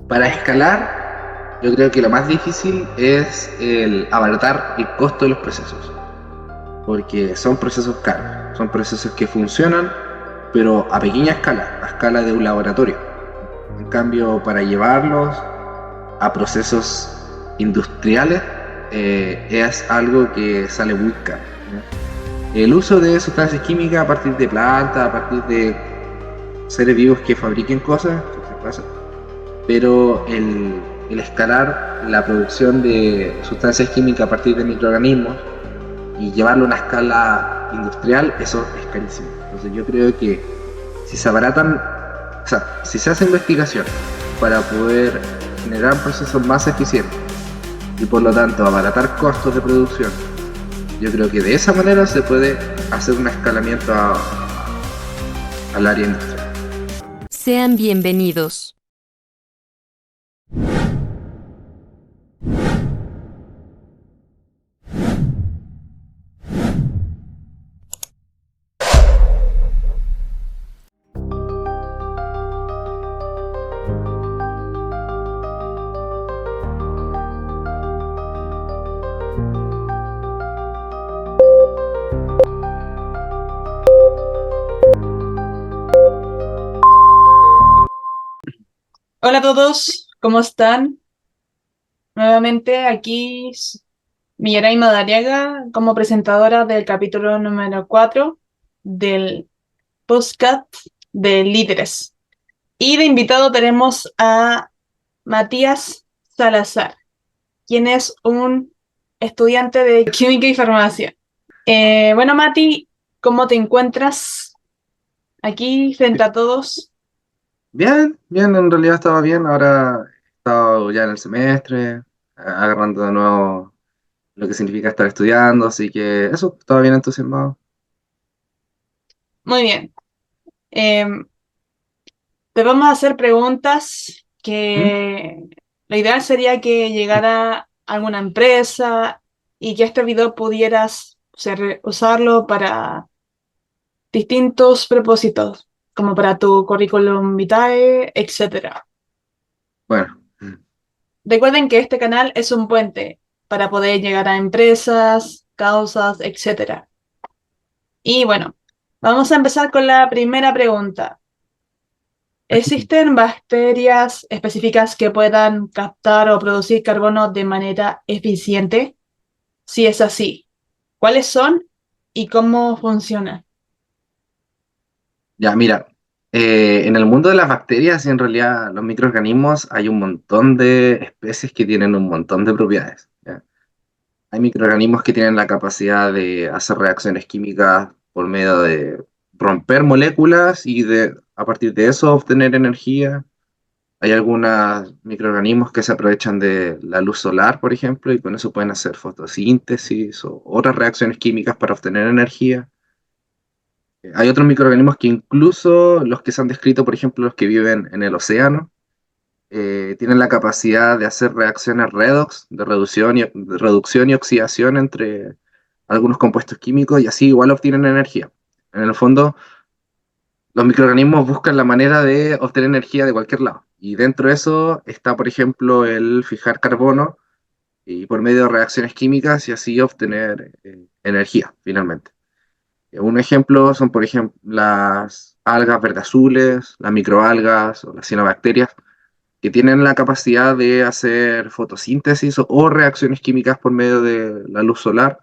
Para escalar, yo creo que lo más difícil es el abaratar el costo de los procesos, porque son procesos caros, son procesos que funcionan, pero a pequeña escala, a escala de un laboratorio. En cambio, para llevarlos a procesos industriales es algo que sale muy caro, ¿no? El uso de sustancias químicas a partir de plantas, a partir de seres vivos que fabriquen cosas, que se pasa, pero el escalar la producción de sustancias químicas a partir de microorganismos y llevarlo a una escala industrial, eso es carísimo. Entonces yo creo que si se abaratan, o sea, si se hace investigación para poder generar procesos más eficientes y por lo tanto abaratar costos de producción, yo creo que de esa manera se puede hacer un escalamiento al área industrial. Sean bienvenidos. Hola a todos, ¿cómo están? Nuevamente aquí Millaray Madariaga como presentadora del capítulo número 4 del podcast de Líderes. Y de invitado tenemos a Matías Salazar, quien es un estudiante de Química y Farmacia. Bueno, Mati, ¿cómo te encuentras aquí frente a todos? Bien, bien, en realidad estaba bien. Ahora he estado ya en el semestre, agarrando de nuevo lo que significa estar estudiando, así que eso, estaba bien entusiasmado. Muy bien. Em, Te vamos a hacer preguntas ¿Mm? que la idea sería que llegara alguna empresa y que este video pudieras usarlo para distintos propósitos, como para tu currículum vitae, etcétera. Bueno, Recuerden que este canal es un puente para poder llegar a empresas, causas, etcétera. Y bueno, vamos a empezar con la primera pregunta. ¿Existen bacterias específicas que puedan captar o producir carbono de manera eficiente? Si es así, ¿cuáles son y cómo funcionan? ya mira, en el mundo de las bacterias y en realidad los microorganismos hay un montón de especies que tienen un montón de propiedades, ¿ya? Hay microorganismos que tienen la capacidad de hacer reacciones químicas por medio de romper moléculas y a partir de eso obtener energía. Hay algunos microorganismos que se aprovechan de la luz solar, por ejemplo, y con eso pueden hacer fotosíntesis o otras reacciones químicas para obtener energía. Hay otros microorganismos que incluso los que se han descrito, por ejemplo, los que viven en el océano, tienen la capacidad de hacer reacciones redox, de reducción y oxidación entre algunos compuestos químicos y así igual obtienen energía. En el fondo, los microorganismos buscan la manera de obtener energía de cualquier lado. Y dentro de eso está, por ejemplo, el fijar carbono y por medio de reacciones químicas y así obtener energía, finalmente. Un ejemplo son, por ejemplo, las algas verde azules, las microalgas o las cianobacterias, que tienen la capacidad de hacer fotosíntesis o reacciones químicas por medio de la luz solar,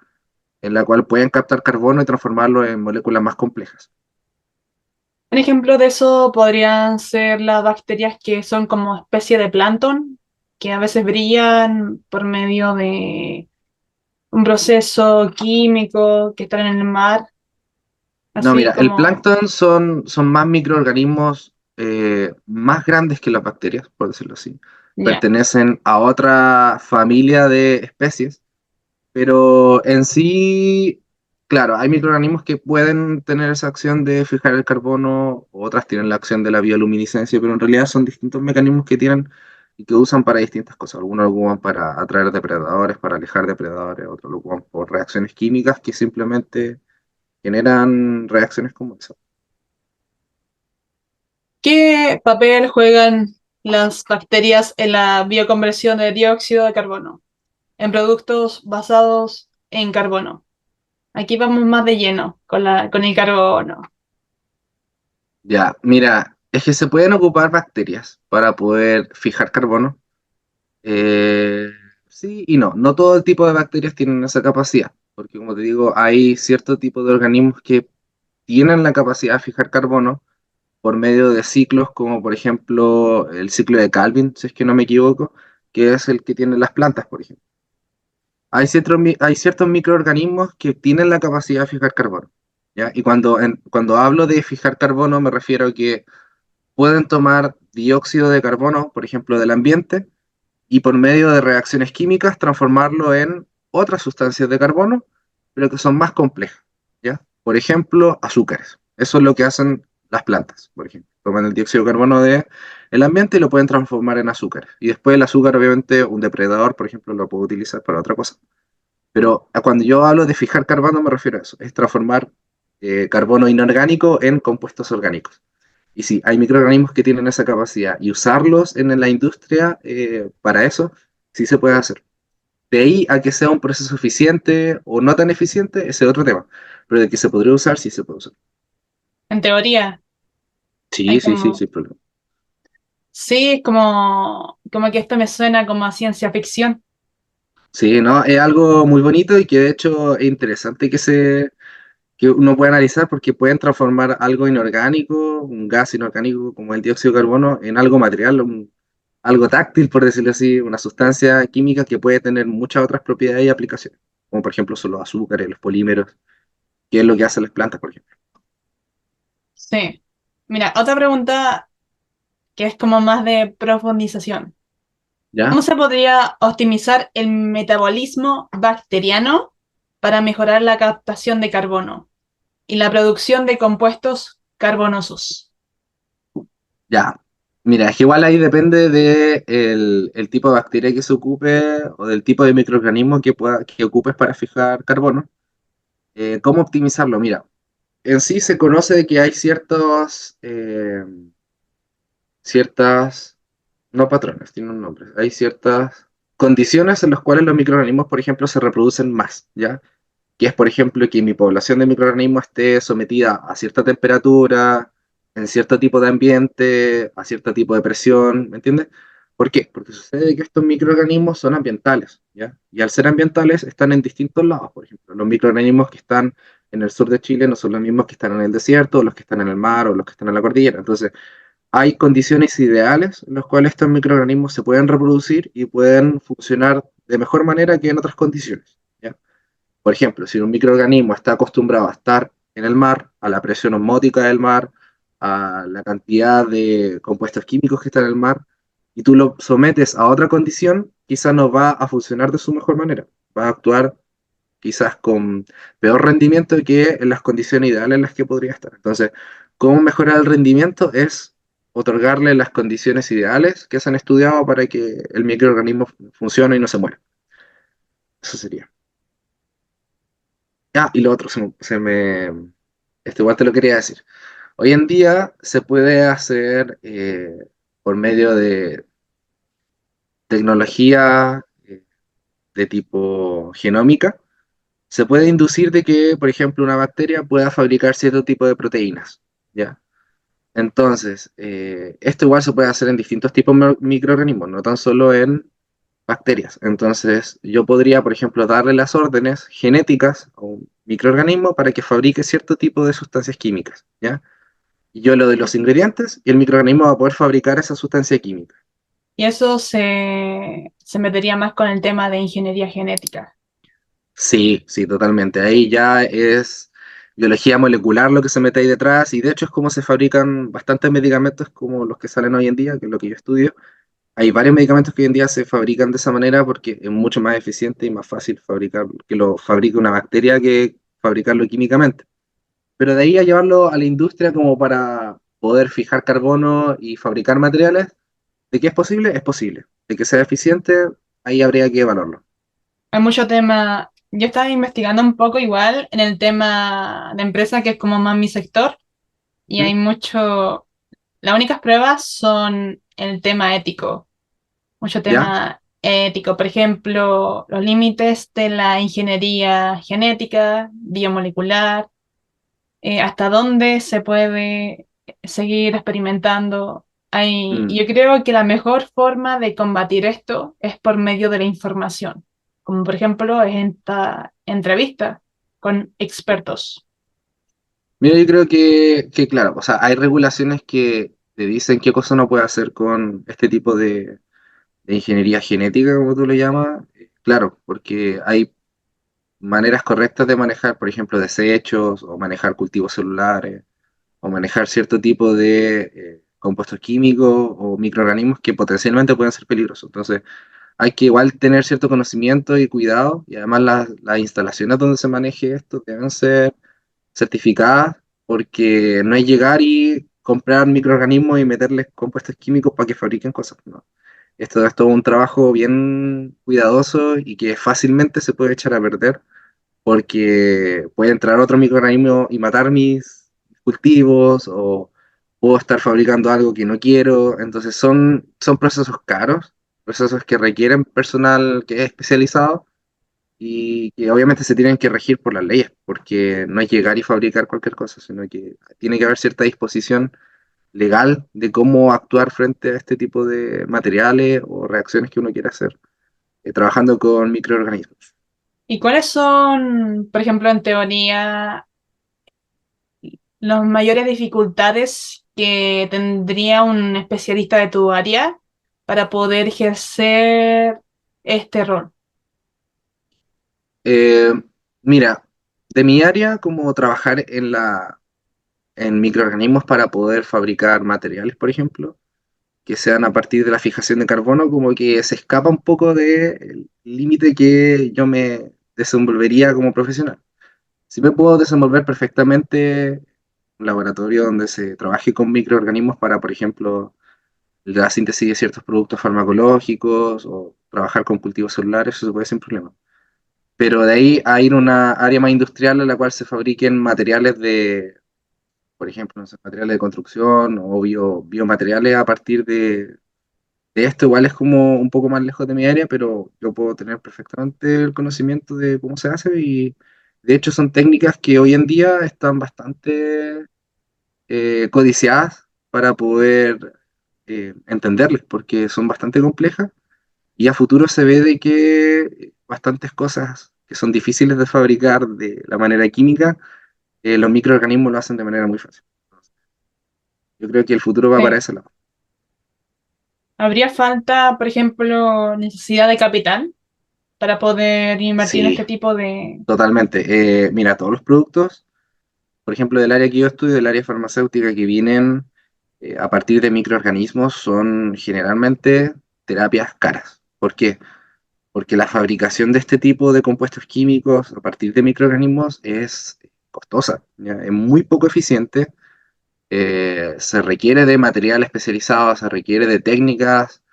en la cual pueden captar carbono y transformarlo en moléculas más complejas. Un ejemplo de eso podrían ser las bacterias que son como especie de plancton, que a veces brillan por medio de un proceso químico que están en el mar, No, así mira, el como... plancton son más microorganismos más grandes que las bacterias, por decirlo así. Ya. Pertenecen a otra familia de especies, pero en sí, claro, hay microorganismos que pueden tener esa acción de fijar el carbono, otras tienen la acción de la bioluminiscencia, pero en realidad son distintos mecanismos que tienen y que usan para distintas cosas. Algunos lo ocupan para atraer depredadores, para alejar depredadores, otros lo ocupan por reacciones químicas que simplemente generan reacciones como esa. ¿Qué papel juegan las bacterias en la bioconversión de dióxido de carbono en productos basados en carbono. Aquí vamos más de lleno con el carbono. Ya, mira, es que se pueden ocupar bacterias para poder fijar carbono. Eh, sí y no, no todo el tipo de bacterias tienen esa capacidad, porque como te digo, hay cierto tipo de organismos que tienen la capacidad de fijar carbono por medio de ciclos como por ejemplo el ciclo de Calvin, si es que no me equivoco, que es el que tienen las plantas, por ejemplo. Hay ciertos microorganismos que tienen la capacidad de fijar carbono, ¿ya? Y cuando hablo de fijar carbono me refiero a que pueden tomar dióxido de carbono, por ejemplo, del ambiente, y por medio de reacciones químicas transformarlo en otras sustancias de carbono, pero que son más complejas, ¿ya? Por ejemplo, azúcares. Eso es lo que hacen las plantas, por ejemplo. Toman el dióxido de carbono del ambiente y lo pueden transformar en azúcar. Y después el azúcar, obviamente, un depredador, por ejemplo, lo puede utilizar para otra cosa. Pero cuando yo hablo de fijar carbono me refiero a eso, es transformar carbono inorgánico en compuestos orgánicos. Y sí, hay microorganismos que tienen esa capacidad y usarlos en la industria para eso, sí se puede hacer. De ahí a que sea un proceso eficiente o no tan eficiente, ese es otro tema. Pero de que se podría usar, sí se puede usar. En teoría, hay Sí, sí, sí, como... sin problema. Sí, es como que esto me suena como a ciencia ficción. Sí, no, es algo muy bonito y que de hecho es interesante que uno puede analizar porque pueden transformar algo inorgánico, un gas inorgánico como el dióxido de carbono, en algo material, algo táctil, por decirlo así, una sustancia química que puede tener muchas otras propiedades y aplicaciones, como por ejemplo son los azúcares, los polímeros, que es lo que hacen las plantas, por ejemplo. Sí. Mira, otra pregunta que es como más de profundización. ¿Cómo ¿Ya? se podría optimizar el metabolismo bacteriano para mejorar la captación de carbono y la producción de compuestos carbonosos? Ya. Mira, es que igual ahí depende de el tipo de bacteria que se ocupe o del tipo de microorganismo que ocupes para fijar carbono. ¿Cómo optimizarlo? Mira, en sí se conoce de que hay ciertas, no patrones, tiene un nombre, hay ciertas condiciones en las cuales los microorganismos, por ejemplo, se reproducen más, ¿ya? Que es, por ejemplo, que mi población de microorganismos esté sometida a cierta temperatura, en cierto tipo de ambiente, a cierto tipo de presión, ¿me entiendes? ¿Por qué? Porque sucede que estos microorganismos son ambientales, ¿ya? Y al ser ambientales están en distintos lados, por ejemplo. Los microorganismos que están en el sur de Chile no son los mismos que están en el desierto, o los que están en el mar, o los que están en la cordillera. Entonces, hay condiciones ideales en las cuales estos microorganismos se pueden reproducir y pueden funcionar de mejor manera que en otras condiciones, ¿ya? Por ejemplo, si un microorganismo está acostumbrado a estar en el mar, a la presión osmótica del mar, a la cantidad de compuestos químicos que están en el mar, y tú lo sometes a otra condición, quizás no va a funcionar de su mejor manera. Va a actuar quizás con peor rendimiento que en las condiciones ideales en las que podría estar. Entonces, ¿cómo mejorar el rendimiento? Es otorgarle las condiciones ideales que se han estudiado para que el microorganismo funcione y no se muera. Eso sería. Ah, y lo otro, esto igual te lo quería decir. Hoy en día se puede hacer por medio de tecnología de tipo genómica, se puede inducir de que, por ejemplo, una bacteria pueda fabricar cierto tipo de proteínas, ¿ya? Entonces, esto igual se puede hacer en distintos tipos de microorganismos, no tan solo en bacterias. Entonces, yo podría, por ejemplo, darle las órdenes genéticas a un microorganismo para que fabrique cierto tipo de sustancias químicas, ¿ya? Y yo le doy los ingredientes y el microorganismo va a poder fabricar esa sustancia química. Y eso se metería más con el tema de ingeniería genética. Sí, sí, totalmente. Ahí ya es biología molecular lo que se mete ahí detrás y de hecho es como se fabrican bastantes medicamentos como los que salen hoy en día, que es lo que yo estudio. Hay varios medicamentos que hoy en día se fabrican de esa manera porque es mucho más eficiente y más fácil fabricar que lo fabrique una bacteria que fabricarlo químicamente. Pero de ahí a llevarlo a la industria como para poder fijar carbono y fabricar materiales, ¿de qué es posible? Es posible. De que sea eficiente, ahí habría que evaluarlo. Hay mucho tema. Yo estaba investigando un poco igual en el tema de empresa, que es como más mi sector, y ¿Mm? hay mucho. Las únicas pruebas son el tema ético, mucho ¿Ya? tema ético, por ejemplo, los límites de la ingeniería genética, biomolecular, hasta dónde se puede seguir experimentando. Mm. Yo creo que la mejor forma de combatir esto es por medio de la información, como por ejemplo es esta entrevista con expertos. Mira, yo creo claro, o sea, hay regulaciones que te dicen qué cosa uno puede hacer con este tipo de ingeniería genética, como tú lo llamas. Claro, porque hay maneras correctas de manejar, por ejemplo, desechos o manejar cultivos celulares o manejar cierto tipo de compuestos químicos o microorganismos que potencialmente pueden ser peligrosos. Entonces, hay que igual tener cierto conocimiento y cuidado, y además las instalaciones donde se maneje esto deben ser certificadas, porque no es llegar y comprar microorganismos y meterles compuestos químicos para que fabriquen cosas, no. Esto es todo un trabajo bien cuidadoso y que fácilmente se puede echar a perder porque puede entrar otro microorganismo y matar mis cultivos o puedo estar fabricando algo que no quiero. Entonces son procesos caros, procesos que requieren personal que es especializado y que obviamente se tienen que regir por las leyes, porque no es llegar y fabricar cualquier cosa, sino que tiene que haber cierta disposición legal de cómo actuar frente a este tipo de materiales o reacciones que uno quiera hacer, trabajando con microorganismos. ¿Y cuáles son, por ejemplo, en teoría, las mayores dificultades que tendría un especialista de tu área para poder ejercer este rol? Eh, Mira, de mi área, como trabajar en microorganismos para poder fabricar materiales, por ejemplo, que sean a partir de la fijación de carbono, como que se escapa un poco del límite que yo me desenvolvería como profesional. Sí me puedo desenvolver perfectamente en un laboratorio donde se trabaje con microorganismos para, por ejemplo, la síntesis de ciertos productos farmacológicos o trabajar con cultivos celulares, eso se puede sin problema. Pero de ahí a ir a una área más industrial en la cual se fabriquen materiales de, por ejemplo, no sé, materiales de construcción o biomateriales a partir de esto, igual es como un poco más lejos de mi área, pero yo puedo tener perfectamente el conocimiento de cómo se hace y de hecho son técnicas que hoy en día están bastante codiciadas para poder entenderles, porque son bastante complejas y a futuro se ve de que bastantes cosas que son difíciles de fabricar de la manera química, los microorganismos lo hacen de manera muy fácil. Yo creo que el futuro va para Sí. ese lado. ¿Habría falta, por ejemplo, necesidad de capital para poder invertir en Sí, este tipo de... totalmente. Mira, todos los productos, por ejemplo, del área que yo estudio, del área farmacéutica, que vienen a partir de microorganismos, son generalmente terapias caras. ¿Por qué? Porque la fabricación de este tipo de compuestos químicos a partir de microorganismos es costosa, ¿ya? Es muy poco eficiente, se requiere de material especializado, se requiere de técnicas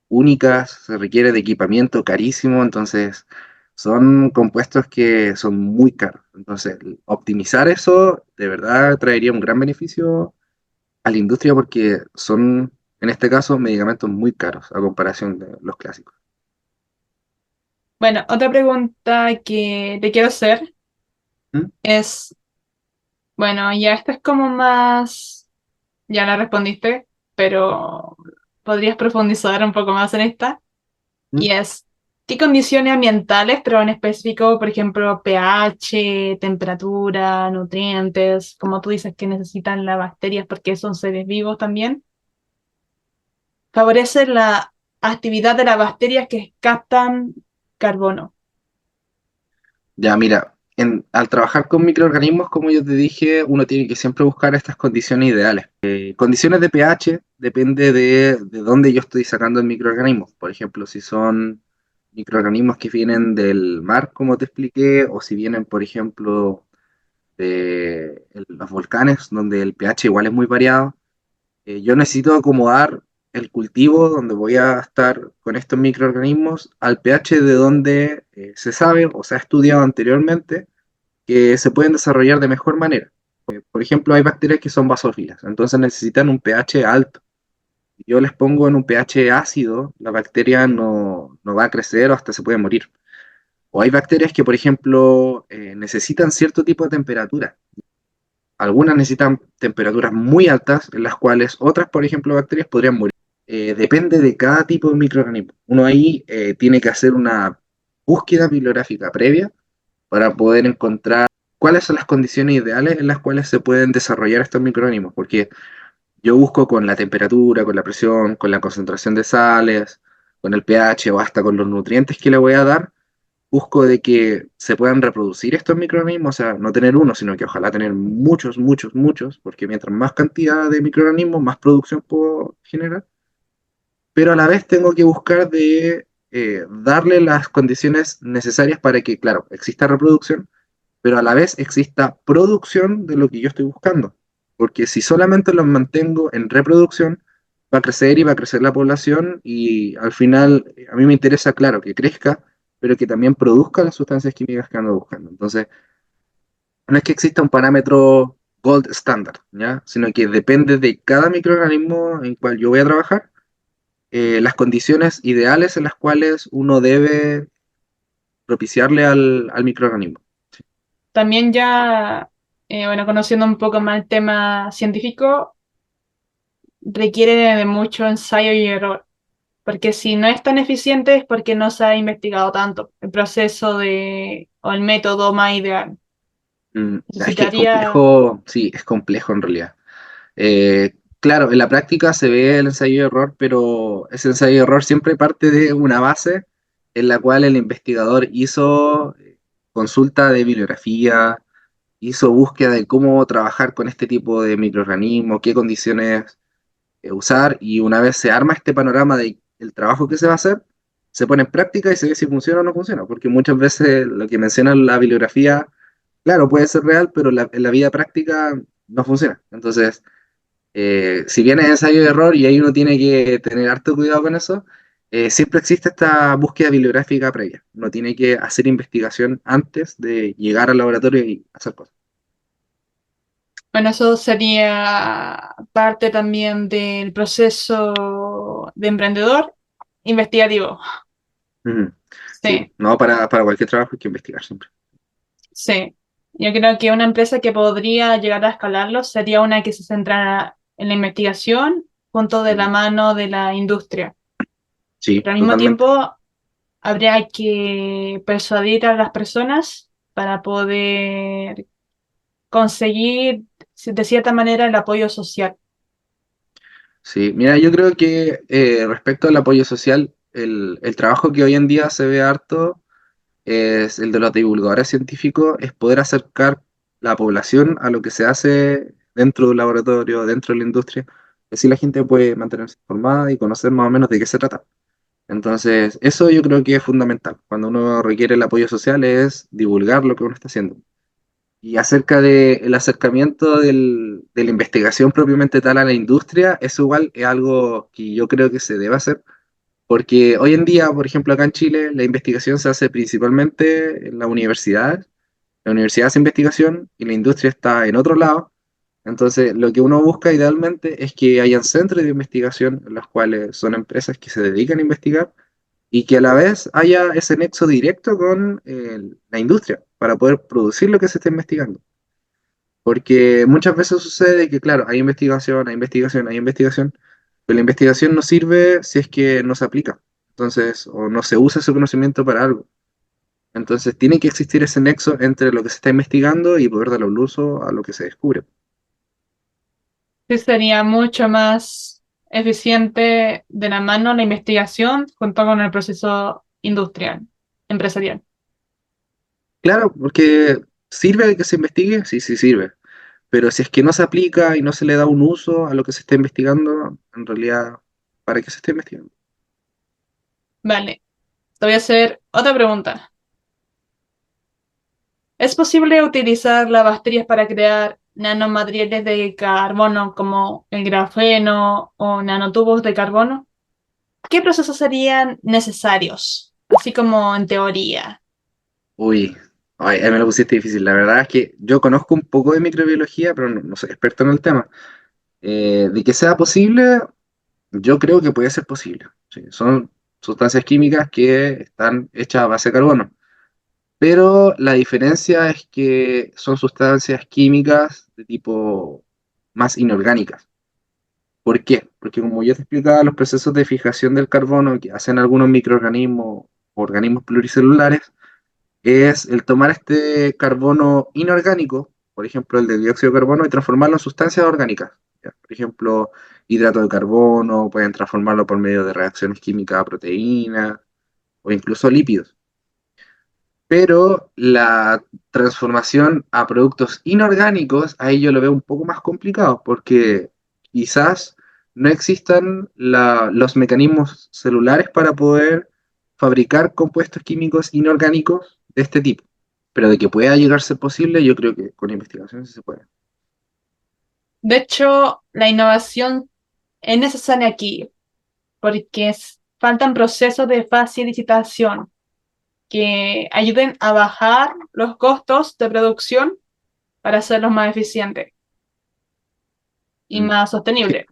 únicas, se requiere de equipamiento carísimo, entonces son compuestos que son muy caros. Entonces, optimizar eso de verdad traería un gran beneficio a la industria porque son, en este caso, medicamentos muy caros a comparación de los clásicos. Bueno, otra pregunta que te quiero hacer ¿Mm? es, bueno, ya esta es como más, ya la respondiste, pero podrías profundizar un poco más en esta. ¿Mm? Y es, ¿qué condiciones ambientales, pero en específico, por ejemplo, pH, temperatura, nutrientes, como tú dices que necesitan las bacterias porque son seres vivos también, favorecen la actividad de las bacterias que captan carbono? Ya, mira, al trabajar con microorganismos, como yo te dije, uno tiene que siempre buscar estas condiciones ideales. Condiciones de pH depende de dónde yo estoy sacando el microorganismo. Por ejemplo, si son microorganismos que vienen del mar, como te expliqué, o si vienen, por ejemplo, de los volcanes, donde el pH igual es muy variado. Yo necesito acomodar el cultivo donde voy a estar con estos microorganismos al pH de donde se sabe o se ha estudiado anteriormente que se pueden desarrollar de mejor manera. Por ejemplo, hay bacterias que son basófilas, entonces necesitan un pH alto. yo les pongo en un pH ácido, la bacteria no va a crecer o hasta se puede morir. O hay bacterias que, por ejemplo, necesitan cierto tipo de temperatura. Algunas necesitan temperaturas muy altas, en las cuales otras, por ejemplo, bacterias podrían morir. Depende de cada tipo de microorganismo. Uno ahí tiene que hacer una búsqueda bibliográfica previa para poder encontrar cuáles son las condiciones ideales en las cuales se pueden desarrollar estos microorganismos, porque yo busco con la temperatura, con la presión, con la concentración de sales, con el pH o hasta con los nutrientes que le voy a dar, busco de que se puedan reproducir estos microorganismos, o sea, no tener uno, sino que ojalá tener muchos, muchos, muchos, porque mientras más cantidad de microorganismos, más producción puedo generar, pero a la vez tengo que buscar de darle las condiciones necesarias para que, claro, exista reproducción, pero a la vez exista producción de lo que yo estoy buscando. Porque si solamente los mantengo en reproducción, va a crecer y va a crecer la población y al final a mí me interesa, claro, que crezca, pero que también produzca las sustancias químicas que ando buscando. Entonces, no es que exista un parámetro gold standard, ¿ya? Sino que depende de cada microorganismo en cual yo voy a trabajar, las condiciones ideales en las cuales uno debe propiciarle al microorganismo. También ya, bueno, conociendo un poco más el tema científico, requiere de mucho ensayo y error, porque si no es tan eficiente es porque no se ha investigado tanto el proceso o el método más ideal. Es que es Necesitaría, complejo, sí, es complejo en realidad. Claro, en la práctica se ve el ensayo de error, pero ese ensayo de error siempre parte de una base en la cual el investigador hizo consulta de bibliografía, hizo búsqueda de cómo trabajar con este tipo de microorganismos, qué condiciones usar, y una vez se arma este panorama de el trabajo que se va a hacer, se pone en práctica y se ve si funciona o no funciona, porque muchas veces lo que menciona la bibliografía, claro, puede ser real, pero en la vida práctica no funciona. Entonces, si bien es ensayo de error y ahí uno tiene que tener harto cuidado con eso, siempre existe esta búsqueda bibliográfica previa. Uno tiene que hacer investigación antes de llegar al laboratorio y hacer cosas. bueno, eso sería parte también del proceso de emprendedor investigativo. Ujú. Sí, Sí, no, para cualquier trabajo hay que investigar siempre. sí. Yo creo que una empresa que podría llegar a escalarlo sería una que se centrara en la investigación junto de la Ujú. mano de la industria. Sí, Pero al mismo totalmente. tiempo habría que persuadir a las personas para poder conseguir de cierta manera el apoyo social. Sí, mira, yo creo que respecto al apoyo social, el trabajo que hoy en día se ve harto es el de los divulgadores científicos, es poder acercar la población a lo que se hace dentro de un laboratorio, dentro de la industria, así la gente puede mantenerse informada y conocer más o menos de qué se trata. Entonces, eso yo creo que es fundamental. Cuando uno requiere el apoyo social es divulgar lo que uno está haciendo. Y acerca del acercamiento de la investigación propiamente tal a la industria, eso igual es algo que yo creo que se debe hacer, porque hoy en día, por ejemplo, acá en Chile, la investigación se hace principalmente en la universidad. La universidad hace investigación y la industria está en otro lado. Entonces, lo que uno busca idealmente es que hayan centros de investigación en los cuales son empresas que se dedican a investigar y que a la vez haya ese nexo directo con la industria para poder producir lo que se está investigando. Porque muchas veces sucede que, claro, hay investigación, hay investigación, hay investigación, pero la investigación no sirve si es que no se aplica. Entonces, o no se usa ese conocimiento para algo. Entonces, tiene que existir ese nexo entre lo que se está investigando y poder darle un uso a lo que se descubre. Sí, sería mucho más eficiente de la mano la investigación junto con el proceso industrial, empresarial. Claro, porque sirve de que se investigue, sí, sí sirve. Pero si es que no se aplica y no se le da un uso a lo que se está investigando, en realidad, ¿para qué se está investigando? Vale, te voy a hacer otra pregunta. ¿Es posible utilizar las bacterias para crear nanomateriales de carbono como el grafeno o nanotubos de carbono? ¿Qué procesos serían necesarios? Así como en teoría. Uy, ay, ahí me lo pusiste difícil. La verdad es que yo conozco un poco de microbiología, pero no soy experto en el tema. De que sea posible, Yo creo que puede ser posible. Sí, son sustancias químicas que están hechas a base de carbono, pero la diferencia es que son sustancias químicas de tipo más inorgánicas. ¿Por qué? Porque como yo te explicaba, los procesos de fijación del carbono que hacen algunos microorganismos, organismos pluricelulares, es el tomar este carbono inorgánico, por ejemplo el de dióxido de carbono, y transformarlo en sustancias orgánicas. ¿Ya? Por ejemplo, hidrato de carbono, pueden transformarlo por medio de reacciones químicas a proteínas o incluso lípidos. Pero la transformación a productos inorgánicos, ahí yo lo veo un poco más complicado, porque quizás no existan los mecanismos celulares para poder fabricar compuestos químicos inorgánicos de este tipo. Pero de que pueda llegar a ser posible, yo creo que con investigación sí se puede. De hecho, la innovación es necesaria aquí porque faltan procesos de facilitación que ayuden a bajar los costos de producción para hacerlos más eficientes y Mm. más Es que, sostenibles.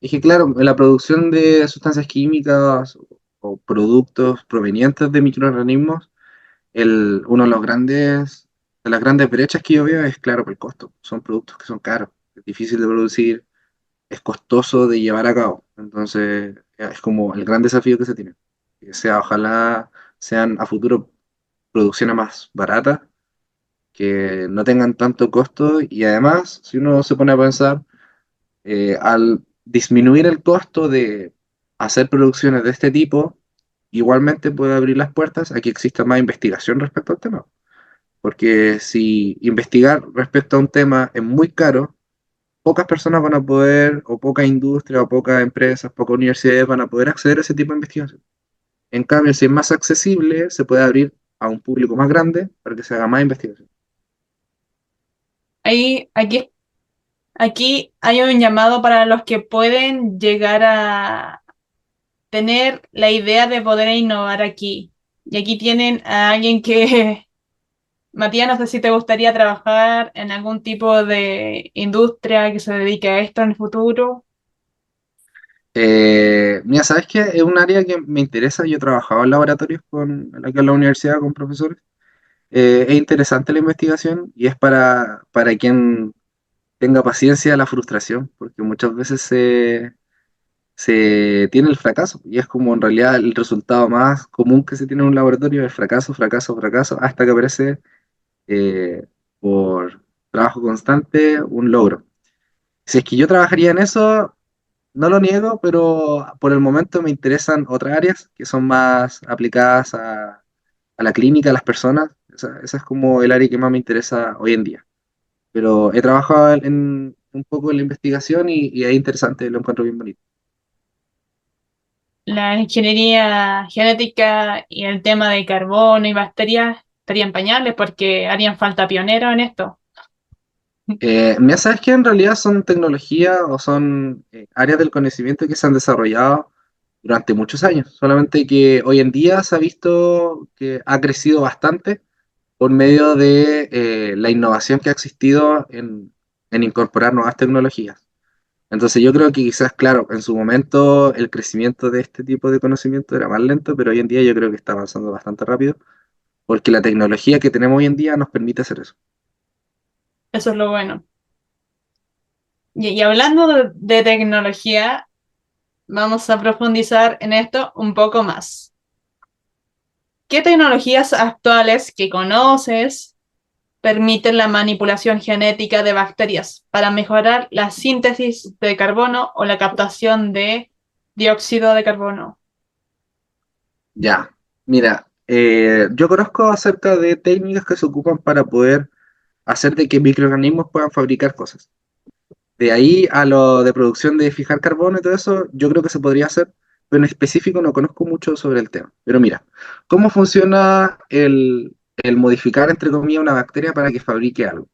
es que, claro, la producción de sustancias químicas o productos provenientes de microorganismos, uno de las grandes brechas que yo veo es, claro, por el costo. Son productos que son caros, es difícil de producir, es costoso de llevar a cabo. Entonces, es como el gran desafío que se tiene. Que sea, ojalá sean a futuro producciones más baratas, que no tengan tanto costo y además, si uno se pone a pensar, al disminuir el costo de hacer producciones de este tipo, igualmente puede abrir las puertas a que exista más investigación respecto al tema. Porque si investigar respecto a un tema es muy caro, pocas personas van a poder, o poca industria, o pocas empresas, pocas universidades van a poder acceder a ese tipo de investigación. En cambio, si es más accesible, se puede abrir a un público más grande para que se haga más investigación. Ahí, aquí hay un llamado para los que pueden llegar a tener la idea de poder innovar aquí. Y aquí tienen a alguien que, Matías, no sé si te gustaría trabajar en algún tipo de industria que se dedique a esto en el futuro. Mira, ¿sabes qué? Es un área que me interesa. Yo he trabajado en laboratorios aquí en la universidad con profesores. Es interesante la investigación y es para quien tenga paciencia a la frustración, porque muchas veces se tiene el fracaso y es como en realidad el resultado más común que se tiene en un laboratorio es fracaso, fracaso, fracaso, hasta que aparece eh, por trabajo constante un logro. Si es que yo trabajaría en eso, no lo niego, pero por el momento me interesan otras áreas que son más aplicadas a la clínica, a las personas. Esa es como el área que más me interesa hoy en día. Pero he trabajado un poco en la investigación y es interesante, lo encuentro bien bonito. La ingeniería genética y el tema de carbono y bacterias estarían pañales porque harían falta pioneros en esto. Mira, sabes que en realidad son tecnologías o son áreas del conocimiento que se han desarrollado durante muchos años, solamente que hoy en día se ha visto que ha crecido bastante por medio de la innovación que ha existido en incorporar nuevas tecnologías. Entonces yo creo que quizás, claro, en su momento el crecimiento de este tipo de conocimiento era más lento, pero hoy en día yo creo que está avanzando bastante rápido, porque la tecnología que tenemos hoy en día nos permite hacer eso. Eso es lo bueno. Y hablando de tecnología, vamos a profundizar en esto un poco más. ¿Qué tecnologías actuales que conoces permiten la manipulación genética de bacterias para mejorar la síntesis de carbono o la captación de dióxido de carbono? Ya, mira, yo conozco acerca de técnicas que se ocupan para poder hacer de que microorganismos puedan fabricar cosas. De ahí a lo de producción de fijar carbono y todo eso, yo creo que se podría hacer, pero en específico no conozco mucho sobre el tema. Pero mira, ¿cómo funciona el modificar, entre comillas, una bacteria para que fabrique algo?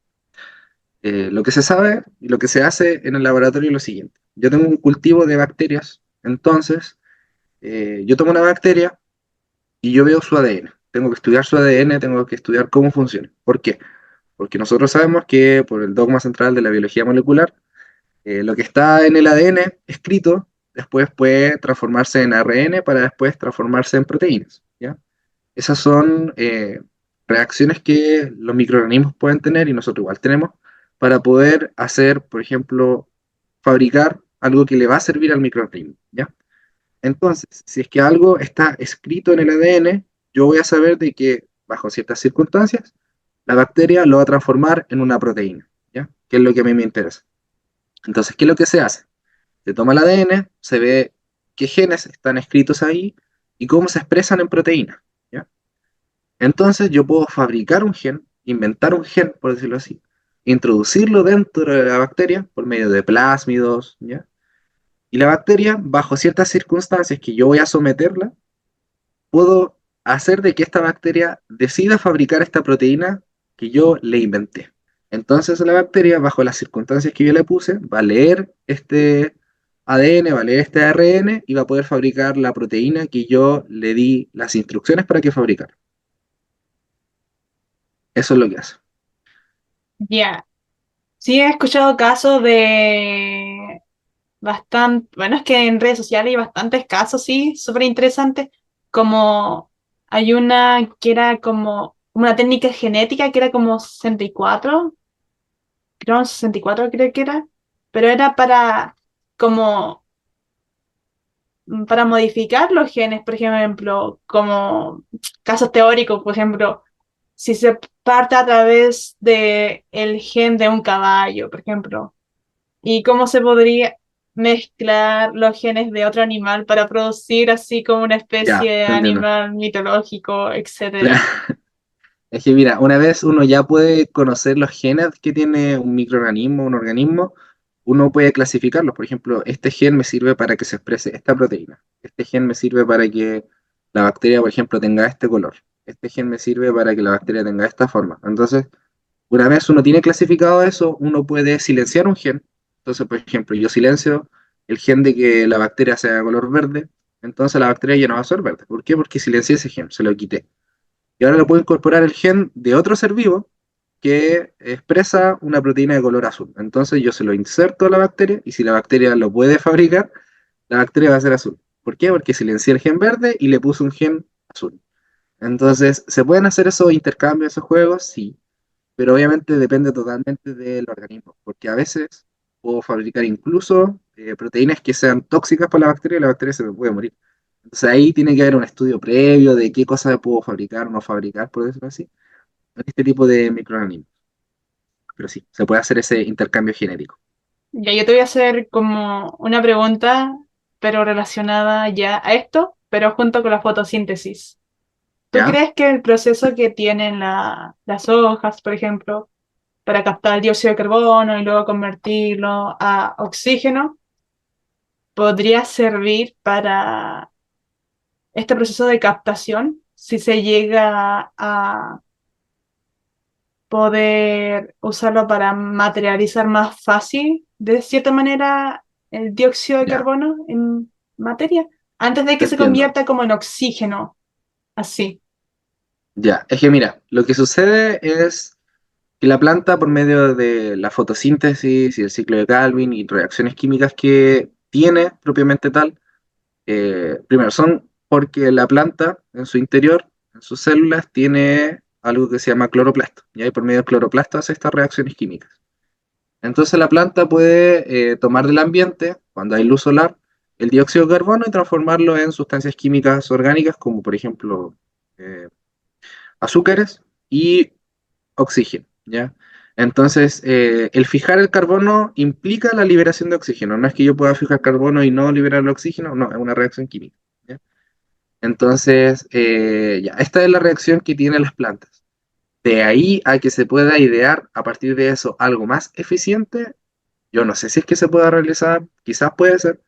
Lo que se sabe y lo que se hace en el laboratorio es lo siguiente. Yo tengo un cultivo de bacterias, entonces yo tomo una bacteria y yo veo su ADN. Tengo que estudiar su ADN, tengo que estudiar cómo funciona. ¿Por qué? Porque nosotros sabemos que por el dogma central de la biología molecular, Lo que está en el ADN escrito después puede transformarse en ARN para después transformarse en proteínas, ¿ya? Esas son reacciones que los microorganismos pueden tener y nosotros igual tenemos para poder hacer, por ejemplo, fabricar algo que le va a servir al microorganismo, ¿ya? Entonces, si es que algo está escrito en el ADN, yo voy a saber de que bajo ciertas circunstancias la bacteria lo va a transformar en una proteína, ¿ya? Que es lo que a mí me interesa. Entonces, ¿qué es lo que se hace? Se toma el ADN, se ve qué genes están escritos ahí y cómo se expresan en proteínas, ¿ya? Entonces, yo puedo fabricar un gen, inventar un gen, por decirlo así, introducirlo dentro de la bacteria por medio de plásmidos, ¿ya? Y la bacteria, bajo ciertas circunstancias que yo voy a someterla, puedo hacer de que esta bacteria decida fabricar esta proteína que yo le inventé. Entonces la bacteria, bajo las circunstancias que yo le puse, va a leer este ADN, va a leer este ARN y va a poder fabricar la proteína que yo le di las instrucciones para que fabricara. Eso es lo que hace. Ya. Sí, he escuchado casos de bastante, bueno, es que en redes sociales hay bastantes casos, sí, súper interesantes, como hay una que era como una técnica genética que era como 64, creo 64 creo que era, pero era para como para modificar los genes, por ejemplo, como casos teóricos, por ejemplo, si se parte a través de el gen de un caballo, por ejemplo, y cómo se podría mezclar los genes de otro animal para producir así como una especie Ya, de te entiendo. animal mitológico, etcétera. Es que mira, una vez uno ya puede conocer los genes que tiene un microorganismo, un organismo, uno puede clasificarlos. Por ejemplo, este gen me sirve para que se exprese esta proteína. Este gen me sirve para que la bacteria, por ejemplo, tenga este color. Este gen me sirve para que la bacteria tenga esta forma. Entonces, una vez uno tiene clasificado eso, uno puede silenciar un gen. Entonces, por ejemplo, yo silencio el gen de que la bacteria sea de color verde, entonces la bacteria ya no va a ser verde. ¿Por qué? Porque silencié ese gen, se lo quité. Y ahora le puedo incorporar el gen de otro ser vivo que expresa una proteína de color azul. Entonces yo se lo inserto a la bacteria y si la bacteria lo puede fabricar, la bacteria va a ser azul. ¿Por qué? Porque silencié el gen verde y le puse un gen azul. Entonces, ¿se pueden hacer esos intercambios, esos juegos? Sí, pero obviamente depende totalmente del organismo, porque a veces puedo fabricar incluso proteínas que sean tóxicas para la bacteria y la bacteria se me puede morir. Entonces ahí tiene que haber un estudio previo de qué cosas puedo fabricar o no fabricar, por decirlo así, en este tipo de microorganismos. Pero sí, se puede hacer ese intercambio genético. Ya yo te voy a hacer como una pregunta, pero relacionada ya a esto, pero junto con la fotosíntesis. ¿Tú ¿Ya? crees que el proceso que tienen las hojas, por ejemplo, para captar el dióxido de carbono y luego convertirlo a oxígeno, podría servir para este proceso de captación si se llega a poder usarlo para materializar más fácil, de cierta manera, el dióxido de Ya, carbono en materia, antes de te que se entiendo. convierta como en oxígeno, así? Ya, es que mira, lo que sucede es que la planta, por medio de la fotosíntesis y el ciclo de Calvin y reacciones químicas que tiene propiamente tal, primero son porque la planta en su interior, en sus células, tiene algo que se llama cloroplasto, y ahí por medio del cloroplasto hace estas reacciones químicas. Entonces la planta puede tomar del ambiente, cuando hay luz solar, el dióxido de carbono y transformarlo en sustancias químicas orgánicas, como por ejemplo eh, azúcares y oxígeno, ¿ya? Entonces, el fijar el carbono implica la liberación de oxígeno. No es que yo pueda fijar carbono y no liberar el oxígeno, no, es una reacción química, ¿ya? Entonces, ya, esta es la reacción que tienen las plantas. De ahí a que se pueda idear a partir de eso algo más eficiente, yo no sé si es que se pueda realizar, quizás puede ser,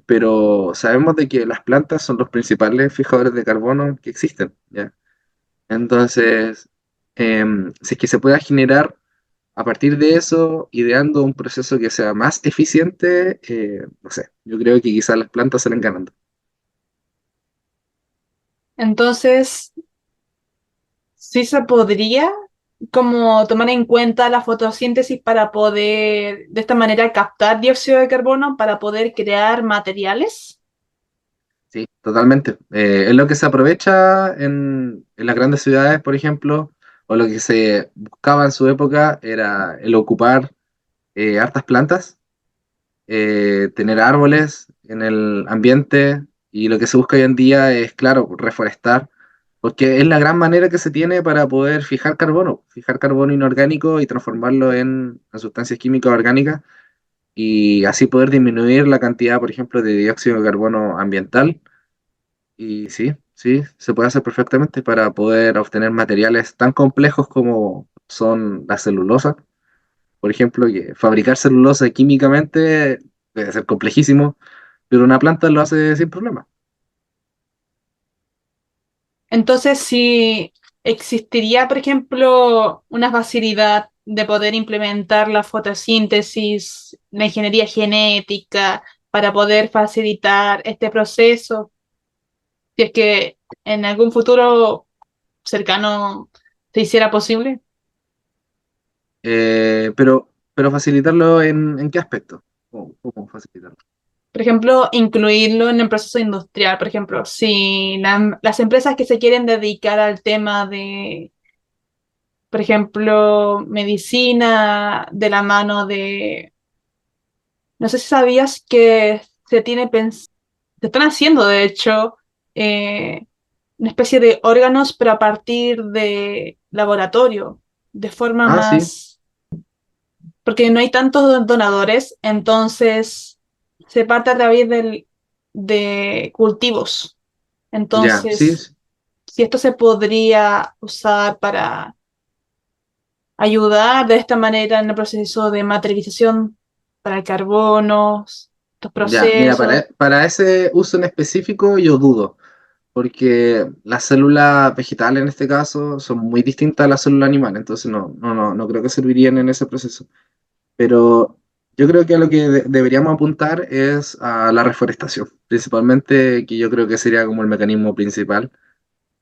pero sabemos de que las plantas son los principales fijadores de carbono que existen, ¿ya? Entonces, si es que se pueda generar a partir de eso, ideando un proceso que sea más eficiente, no sé, yo creo que quizás las plantas salen ganando. Entonces, sí se podría. como tomar en cuenta la fotosíntesis para poder, de esta manera, captar dióxido de carbono para poder crear materiales. Sí, totalmente. Es lo que se aprovecha en las grandes ciudades, por ejemplo, o lo que se buscaba en su época era el ocupar hartas plantas, tener árboles en el ambiente, y lo que se busca hoy en día es, claro, reforestar, porque es la gran manera que se tiene para poder fijar carbono inorgánico y transformarlo en sustancias químicas orgánicas, y así poder disminuir la cantidad, por ejemplo, de dióxido de carbono ambiental. Y sí, sí, se puede hacer perfectamente para poder obtener materiales tan complejos como son la celulosa. Por ejemplo, que fabricar celulosa químicamente debe ser complejísimo, pero una planta lo hace sin problema. Entonces, si existiría, por ejemplo, una facilidad de poder implementar la fotosíntesis, la ingeniería genética, para poder facilitar este proceso, si es que en algún futuro cercano se hiciera posible. Pero facilitarlo ¿en qué aspecto? ¿Cómo facilitarlo? Por ejemplo, incluirlo en el proceso industrial. Por ejemplo, si las empresas que se quieren dedicar al tema de, por ejemplo, medicina de la mano de, no sé si sabías que se están haciendo, de hecho, eh, una especie de órganos, pero a partir de laboratorio, de forma Ah, sí, más, porque no hay tantos donadores, entonces se parte a través de cultivos. ya, sí, Entonces, sí, si esto se podría usar para ayudar de esta manera en el proceso de materialización para el carbono, estos ya. Mira, procesos. para ese uso en específico yo dudo, porque las células vegetales en este caso son muy distintas a las células animales, entonces no creo que servirían en ese proceso. Pero yo creo que a lo que deberíamos apuntar es a la reforestación, principalmente, que yo creo que sería como el mecanismo principal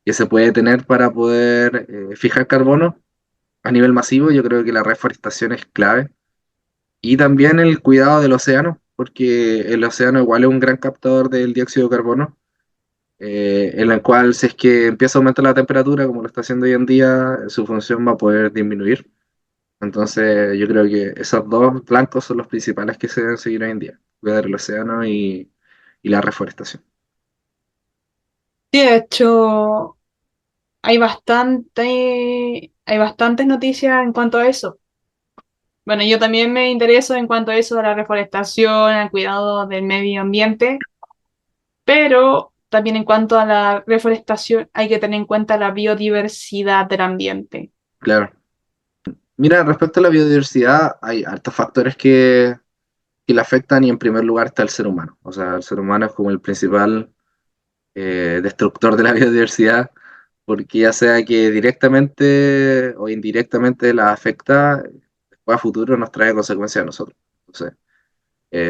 que se puede tener para poder fijar carbono a nivel masivo. Yo creo que la reforestación es clave. Y también el cuidado del océano, porque el océano igual es un gran captador del dióxido de carbono, en el cual, si es que empieza a aumentar la temperatura, como lo está haciendo hoy en día, su función va a poder disminuir. Entonces, yo creo que esos dos blancos son los principales que se deben seguir hoy en día: cuidar el océano y la reforestación. Sí, de hecho, hay bastantes noticias en cuanto a eso. Bueno, yo también me intereso en cuanto a eso de la reforestación, al cuidado del medio ambiente, pero también en cuanto a la reforestación hay que tener en cuenta la biodiversidad del ambiente. Claro. Mira, respecto a la biodiversidad, hay hartos factores que le afectan, y en primer lugar está el ser humano. O sea, el ser humano es como el principal destructor de la biodiversidad, porque ya sea que directamente o indirectamente la afecta, después a futuro nos trae consecuencias a nosotros. Entonces,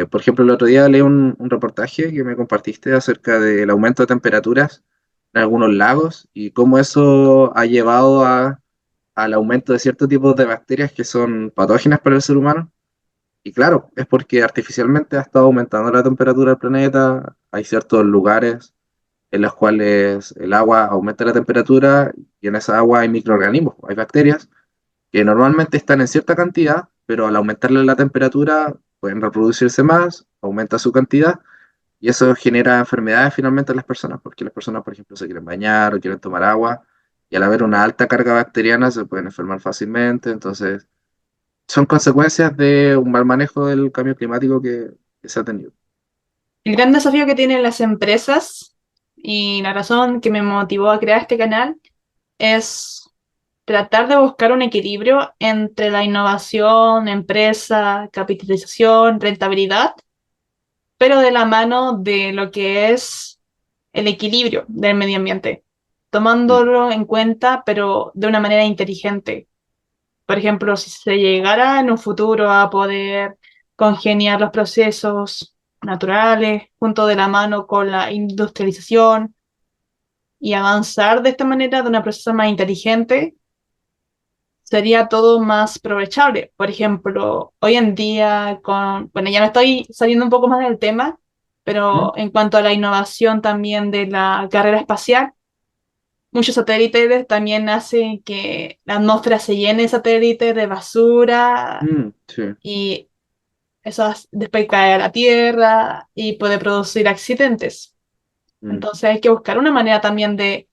por ejemplo, el otro día leí un reportaje que me compartiste acerca del aumento de temperaturas en algunos lagos, y cómo eso ha llevado al aumento de ciertos tipos de bacterias que son patógenas para el ser humano. Y claro, es porque artificialmente ha estado aumentando la temperatura del planeta. Hay ciertos lugares en los cuales el agua aumenta la temperatura, y en esa agua hay microorganismos, hay bacterias que normalmente están en cierta cantidad, pero al aumentarle la temperatura pueden reproducirse más, aumenta su cantidad, y eso genera enfermedades finalmente en las personas, porque las personas, por ejemplo, se quieren bañar o quieren tomar agua, y al haber una alta carga bacteriana se pueden enfermar fácilmente. Entonces, son consecuencias de un mal manejo del cambio climático que se ha tenido. El gran desafío que tienen las empresas y la razón que me motivó a crear este canal es tratar de buscar un equilibrio entre la innovación, empresa, capitalización, rentabilidad, pero de la mano de lo que es el equilibrio del medio ambiente, Mm, tomándolo en cuenta, pero de una manera inteligente. Por ejemplo, si se llegara en un futuro a poder congeniar los procesos naturales junto de la mano con la industrialización y avanzar de esta manera de una proceso más inteligente, sería todo más aprovechable. Por ejemplo, hoy en día bueno, ya me estoy saliendo un poco más del tema, ¿Mm? pero en cuanto a la innovación también de la carrera espacial, muchos satélites también hacen que la atmósfera se llene de satélites, de basura, Sí. y eso después cae a la Tierra y puede producir accidentes. Mm, Entonces hay que buscar una manera también de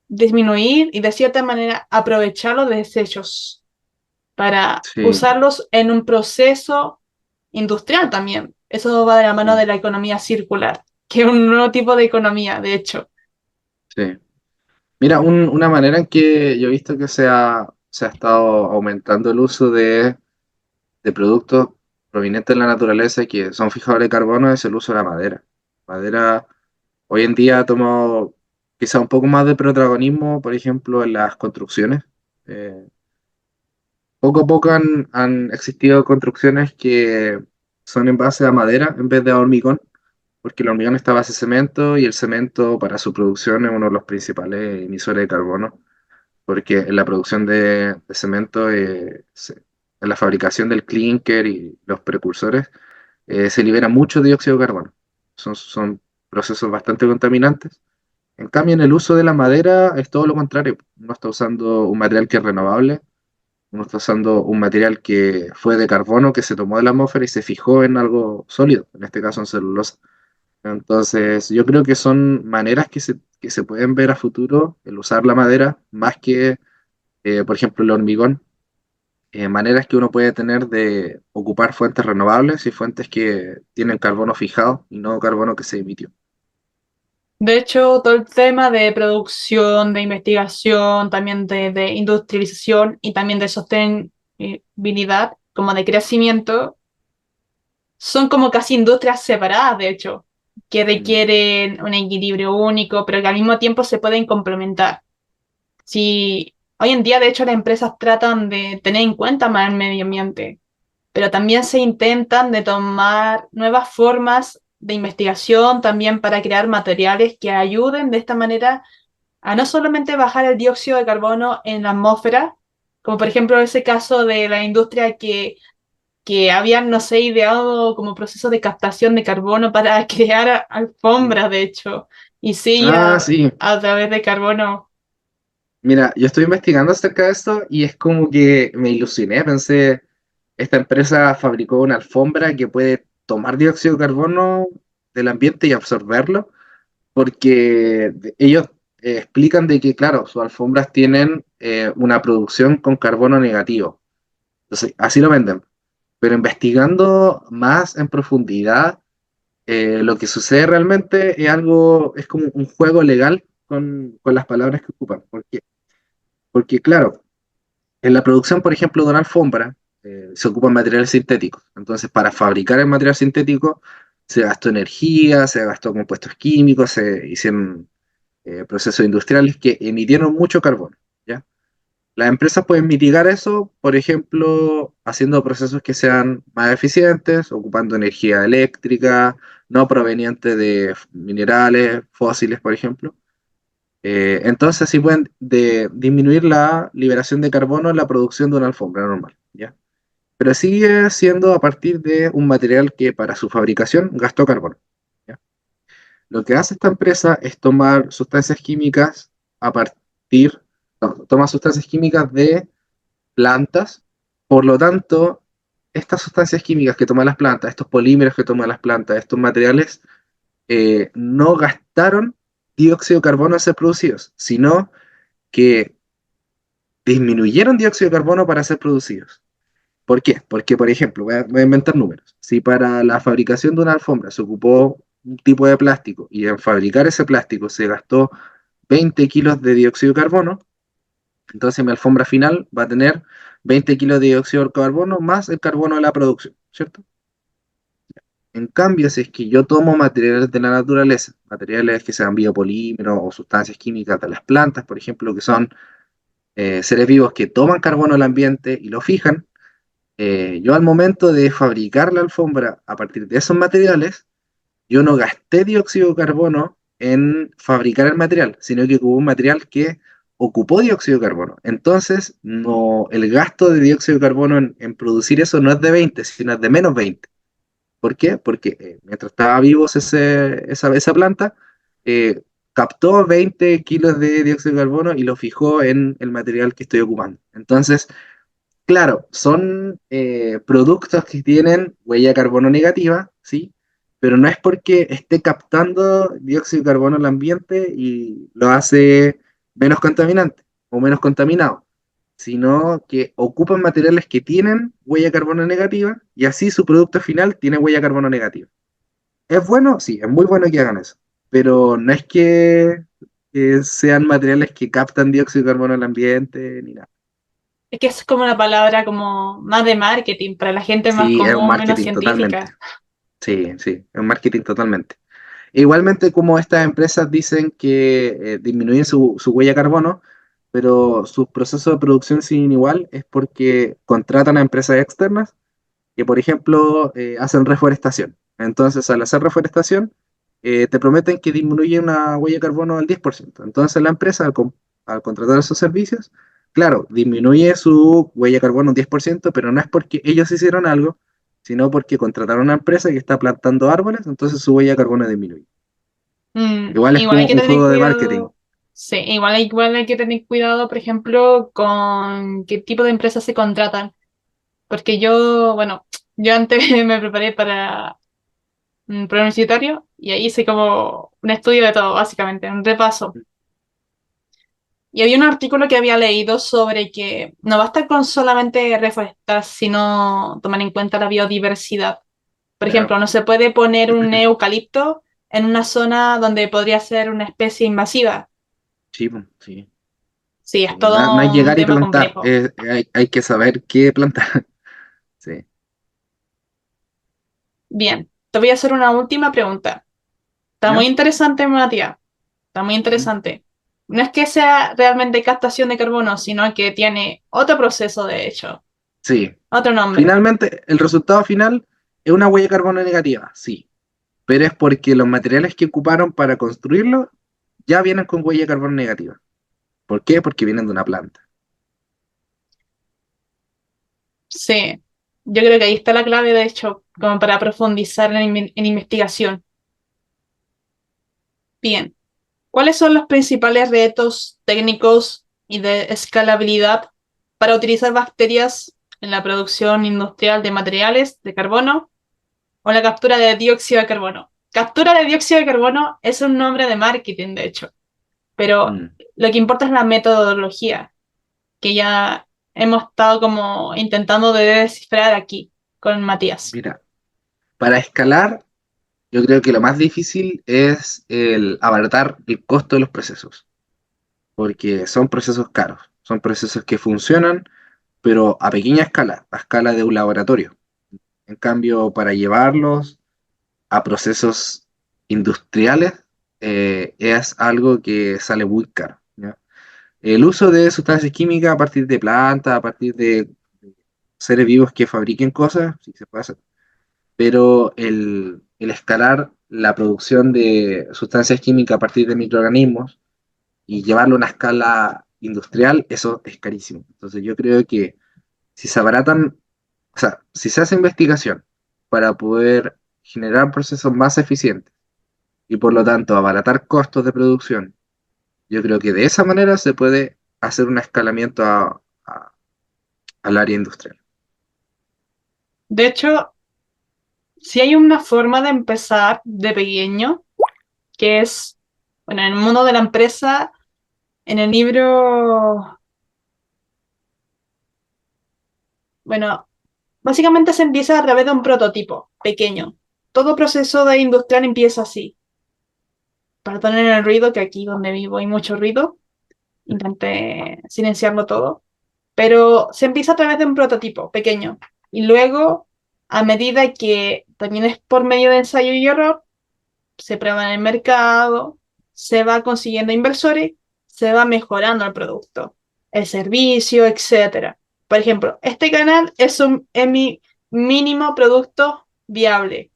disminuir y de cierta manera aprovechar los desechos para sí. usarlos en un proceso industrial también. Eso va de la mano Mm, de la economía circular, que es un nuevo tipo de economía, de hecho. sí. Mira, una manera en que yo he visto que se ha estado aumentando el uso de productos provenientes de la naturaleza y que son fijadores de carbono es el uso de la madera. Madera hoy en día ha tomado quizá un poco más de protagonismo, por ejemplo, en las construcciones. Eh, Poco a poco han existido construcciones que son en base a madera en vez de a hormigón, porque el hormigón está a base de cemento y el cemento para su producción es uno de los principales emisores de carbono, porque en la producción de cemento, en la fabricación del clinker y los precursores, se libera mucho dióxido de carbono. Son procesos bastante contaminantes. En cambio, en el uso de la madera es todo lo contrario. Uno está usando un material que es renovable, uno está usando un material que fue de carbono, que se tomó de la atmósfera y se fijó en algo sólido, en este caso en celulosa. Entonces, yo creo que son maneras que se pueden ver a futuro, el usar la madera, más que, por ejemplo, el hormigón, maneras que uno puede tener de ocupar fuentes renovables y fuentes que tienen carbono fijado y no carbono que se emitió. De hecho, todo el tema de producción, de investigación, también de industrialización y también de sostenibilidad, como de crecimiento, son como casi industrias separadas, de hecho, que Mm, requieren un equilibrio único, pero que al mismo tiempo se pueden complementar. Si hoy en día, de hecho, las empresas tratan de tener en cuenta más el medio ambiente, pero también se intentan de tomar nuevas formas de investigación también para crear materiales que ayuden de esta manera a no solamente bajar el dióxido de carbono en la atmósfera, como por ejemplo ese caso de la industria que habían, no sé, ideado como proceso de captación de carbono para crear mm. alfombras, de hecho, y sí, Ah, sí. a través de carbono. Mira, yo estoy investigando acerca de esto y es como que me ilusioné, pensé, esta empresa fabricó una alfombra que puede tomar dióxido de carbono del ambiente y absorberlo, porque ellos explican de que, claro, sus alfombras tienen una producción con carbono negativo. Entonces, así lo venden. Pero investigando más en profundidad, lo que sucede realmente es algo, es como un juego legal con las palabras que ocupan. Porque claro, en la producción, por ejemplo, de una alfombra, se ocupan materiales sintéticos. Entonces, para fabricar el material sintético, se gastó energía, se gastó compuestos químicos, se hicieron procesos industriales que emitieron mucho carbono, ¿ya? Las empresas pueden mitigar eso, por ejemplo, haciendo procesos que sean más eficientes, ocupando energía eléctrica, no proveniente de minerales fósiles, por ejemplo. Entonces, así pueden disminuir la liberación de carbono en la producción de una alfombra normal, ¿ya? Pero sigue siendo a partir de un material que para su fabricación gastó carbono, ¿ya? Lo que hace esta empresa es tomar sustancias químicas a partir, no, toma sustancias químicas de plantas, por lo tanto, estas sustancias químicas que toman las plantas, estos polímeros que toman las plantas, estos materiales, no gastaron dióxido de carbono a ser producidos, sino que disminuyeron dióxido de carbono para ser producidos. ¿Por qué? Porque, por ejemplo, voy a inventar números. Si para la fabricación de una alfombra se ocupó un tipo de plástico y en fabricar ese plástico se gastó 20 kilos de dióxido de carbono, entonces mi alfombra final va a tener 20 kilos de dióxido de carbono más el carbono de la producción, ¿cierto? En cambio, si es que yo tomo materiales de la naturaleza, materiales que sean biopolímeros o sustancias químicas de las plantas, por ejemplo, que son seres vivos que toman carbono del ambiente y lo fijan, yo al momento de fabricar la alfombra a partir de esos materiales, yo no gasté dióxido de carbono en fabricar el material, sino que hubo un material que ocupó dióxido de carbono. Entonces, no, el gasto de dióxido de carbono en producir eso no es de 20, sino es de -20. ¿Por qué? Porque mientras estaba vivo esa planta, eh, captó 20 kilos de dióxido de carbono y lo fijó en el material que estoy ocupando. Entonces, claro, son productos que tienen huella de carbono negativa, ¿sí? Pero no es porque esté captando dióxido de carbono al ambiente y lo hace menos contaminante o menos contaminado, sino que ocupan materiales que tienen huella de carbono negativa y así su producto final tiene huella de carbono negativa. ¿Es bueno? Sí, es muy bueno que hagan eso, pero no es que sean materiales que captan dióxido de carbono al ambiente ni nada. Es que es como una palabra como más de marketing para la gente más Sí, es un común, menos marketing totalmente. científica. Sí, sí, es un marketing totalmente. Igualmente, como estas empresas dicen que disminuyen su huella de carbono, pero sus procesos de producción siguen igual, es porque contratan a empresas externas que, por ejemplo, hacen reforestación. Entonces, al hacer reforestación, te prometen que disminuye una huella de carbono al 10%. Entonces, la empresa, al contratar esos servicios, claro, disminuye su huella de carbono un 10%, pero no es porque ellos hicieron algo, sino porque contrataron una empresa que está plantando árboles, entonces su huella de carbono disminuye. Igual es Igual hay como que un tener juego de marketing. cuidado. Sí, igual hay que tener cuidado, por ejemplo, con qué tipo de empresas se contratan. Porque yo, bueno, yo antes me preparé para un preuniversitario y ahí hice como un estudio de todo, básicamente, un repaso. Y había un artículo que había leído sobre que no basta con solamente reforestar, sino tomar en cuenta la biodiversidad. Por Claro. ejemplo, no se puede poner un eucalipto en una zona donde podría ser una especie invasiva. Sí, po, sí. Sí, es Sí, no todo es un llegar y tema plantar, complejo. hay que saber qué plantar. Sí. Bien, te voy a hacer una última pregunta. Está muy ¿Ya? interesante, Matías. Está muy Ujú. interesante. No es que sea realmente captación de carbono, sino que tiene otro proceso, de hecho, Sí. otro nombre. Finalmente, el resultado final es una huella de carbono negativa, sí, pero es porque los materiales que ocuparon para construirlo ya vienen con huella de carbono negativa. ¿Por qué? Porque vienen de una planta. Sí, yo creo que ahí está la clave, de hecho, como para profundizar en investigación. Bien, ¿cuáles son los principales retos técnicos y de escalabilidad para utilizar bacterias en la producción industrial de materiales de carbono o la captura de dióxido de carbono? Captura de dióxido de carbono es un nombre de marketing, de hecho, pero Mm. lo que importa es la metodología, que ya hemos estado como intentando de descifrar aquí con Matías. Mira, para escalar, yo creo que lo más difícil es el abaratar el costo de los procesos, porque son procesos caros, son procesos que funcionan, pero a pequeña escala, a escala de un laboratorio. En cambio, para llevarlos a procesos industriales es algo que sale muy caro, ¿ya? El uso de sustancias químicas a partir de plantas, a partir de seres vivos que fabriquen cosas, sí se puede hacer, pero el escalar la producción de sustancias químicas a partir de microorganismos y llevarlo a una escala industrial, eso es carísimo. Entonces yo creo que si se abaratan, o sea, si se hace investigación para poder generar procesos más eficientes y por lo tanto abaratar costos de producción, yo creo que de esa manera se puede hacer un escalamiento al área industrial. De hecho, si hay una forma de empezar de pequeño, que es, bueno, en el mundo de la empresa, en el libro, bueno, básicamente se empieza a través de un prototipo pequeño. Todo proceso de industrial empieza así. Perdonen el ruido, que aquí donde vivo hay mucho ruido. Intenté silenciarlo todo. Pero se empieza a través de un prototipo pequeño. Y luego, a medida que también es por medio de ensayo y error, se prueba en el mercado, se va consiguiendo inversores, se va mejorando el producto, el servicio, etcétera. Por ejemplo, este canal es mi mínimo producto viable,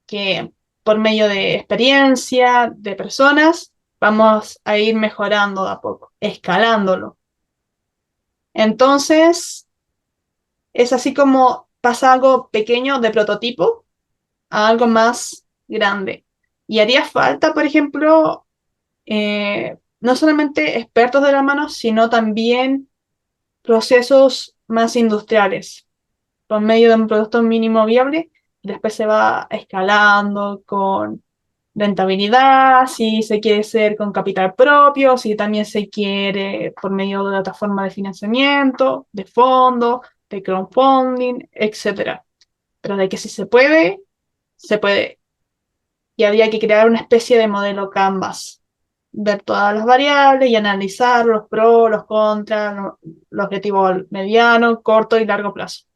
que por medio de experiencia, de personas, vamos a ir mejorando de a poco, escalándolo. Entonces, es así como pasa algo pequeño de prototipo a algo más grande. Y haría falta, por ejemplo, no solamente expertos de la mano, sino también procesos más industriales, por medio de un producto mínimo viable, y después se va escalando con rentabilidad, si se quiere ser con capital propio, si también se quiere por medio de otra forma de financiamiento, de fondos, de crowdfunding, etcétera. Pero de que si se puede, se puede. Y habría que crear una especie de modelo Canvas, ver todas las variables y analizar los pros, los contras, los objetivos mediano, corto y largo plazo.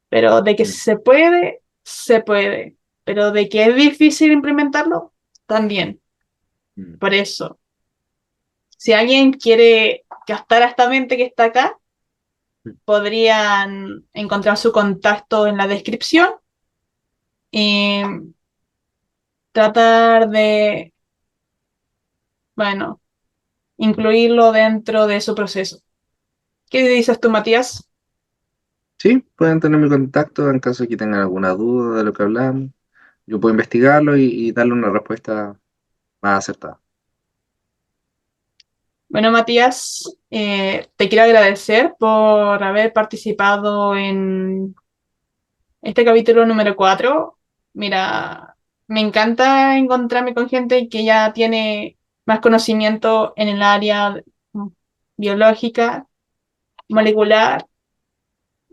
Pero de que Mm. se puede, se puede. Pero de que es difícil implementarlo, también. Mm. Por eso, si alguien quiere gastar a esta mente que está acá, Mm. podrían encontrar su contacto en la descripción y tratar de, bueno, incluirlo dentro de su proceso. ¿Qué dices tú, Matías? Sí, pueden tener mi contacto en caso de que tengan alguna duda de lo que hablamos. Yo puedo investigarlo y darle una respuesta más acertada. Bueno, Matías, te quiero agradecer por haber participado en este capítulo número 4. Mira, me encanta encontrarme con gente que ya tiene más conocimiento en el área biológica, molecular,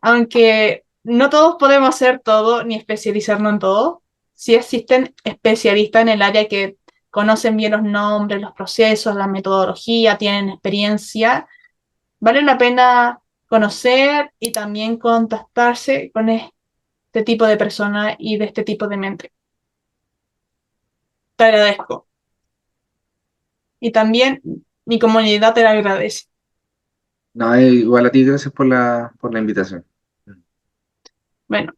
aunque no todos podemos hacer todo ni especializarnos en todo. Sí existen especialistas en el área que conocen bien los nombres, los procesos, la metodología, tienen experiencia. Vale la pena conocer y también contactarse con este tipo de persona y de este tipo de mente. Te agradezco. Y también mi comunidad te lo agradece. No, igual a ti, gracias por la invitación. Bueno.